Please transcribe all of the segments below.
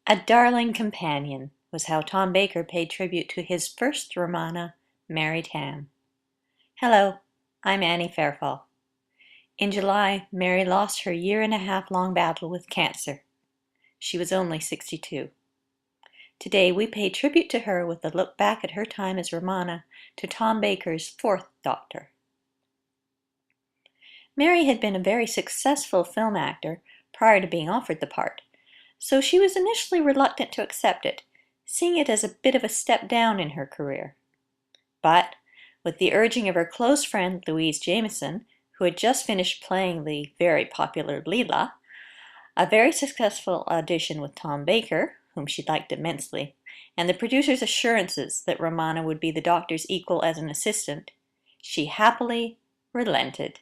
A darling companion was how Tom Baker paid tribute to his first Romana, Mary Tamm. Hello, I'm Annie Fairfall. In July, Mary lost her year-and-a-half-long battle with cancer. She was only 62. Today, we pay tribute to her with a look back at her time as Romana to Tom Baker's fourth Doctor. Mary had been a very successful film actor prior to being offered the part, so she was initially reluctant to accept it, seeing it as a bit of a step down in her career. But with the urging of her close friend Louise Jameson, who had just finished playing the very popular Leela, a very successful audition with Tom Baker, whom she liked immensely, and the producer's assurances that Romana would be the Doctor's equal as an assistant, she happily relented.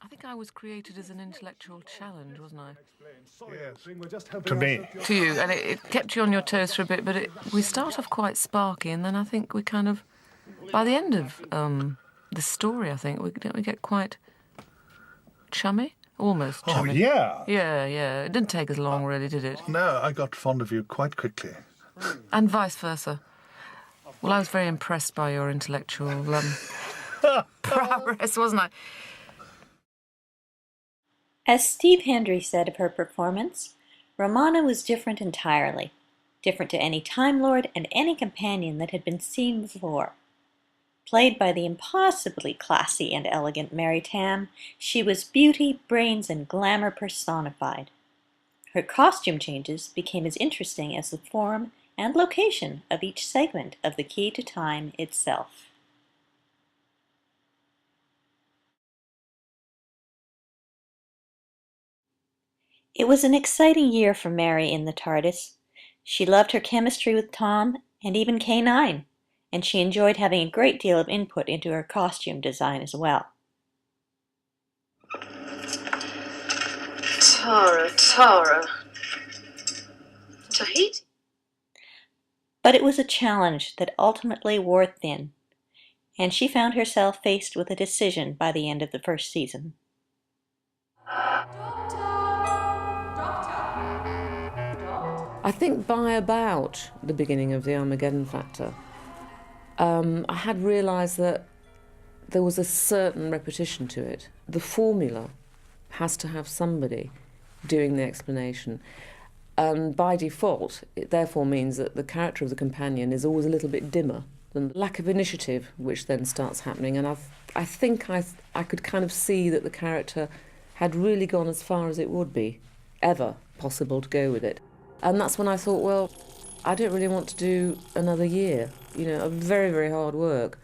I think I was created as an intellectual challenge, wasn't I? Yes, to me. To you, and it kept you on your toes for a bit, but we start off quite sparky, and then I think we kind of, by the end of the story, I think, we get quite chummy? Almost chummy. Oh, yeah. Yeah. It didn't take as long, really, did it? No, I got fond of you quite quickly. And vice versa. Well, I was very impressed by your intellectual progress, wasn't I? As Steve Hendry said of her performance, Romana was different entirely, different to any Time Lord and any companion that had been seen before. Played by the impossibly classy and elegant Mary Tamm, she was beauty, brains, and glamour personified. Her costume changes became as interesting as the form and location of each segment of the Key to Time itself. It was an exciting year for Mary in the TARDIS. She loved her chemistry with Tom and even K9, and she enjoyed having a great deal of input into her costume design as well. Tara. Tahiti? But it was a challenge that ultimately wore thin, and she found herself faced with a decision by the end of the first season. I think by about the beginning of the Armageddon Factor, I had realised that there was a certain repetition to it. The formula has to have somebody doing the explanation. And by default, it therefore means that the character of the companion is always a little bit dimmer than the lack of initiative, which then starts happening. And I think I could kind of see that the character had really gone as far as it would be ever possible to go with it. And that's when I thought, well, I don't really want to do another year, of very, very hard work,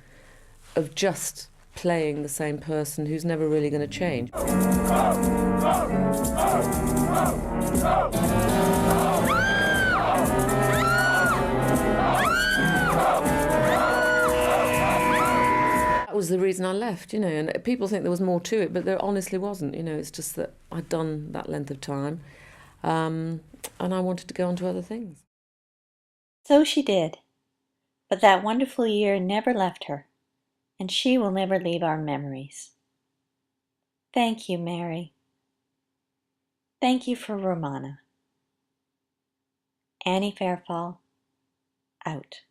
of just playing the same person who's never really going to change. That was the reason I left, and people think there was more to it, but there honestly wasn't, it's just that I'd done that length of time. And I wanted to go on to other things. So she did. But that wonderful year never left her, and she will never leave our memories. Thank you, Mary. Thank you for Romana. Annie Fairfall, out.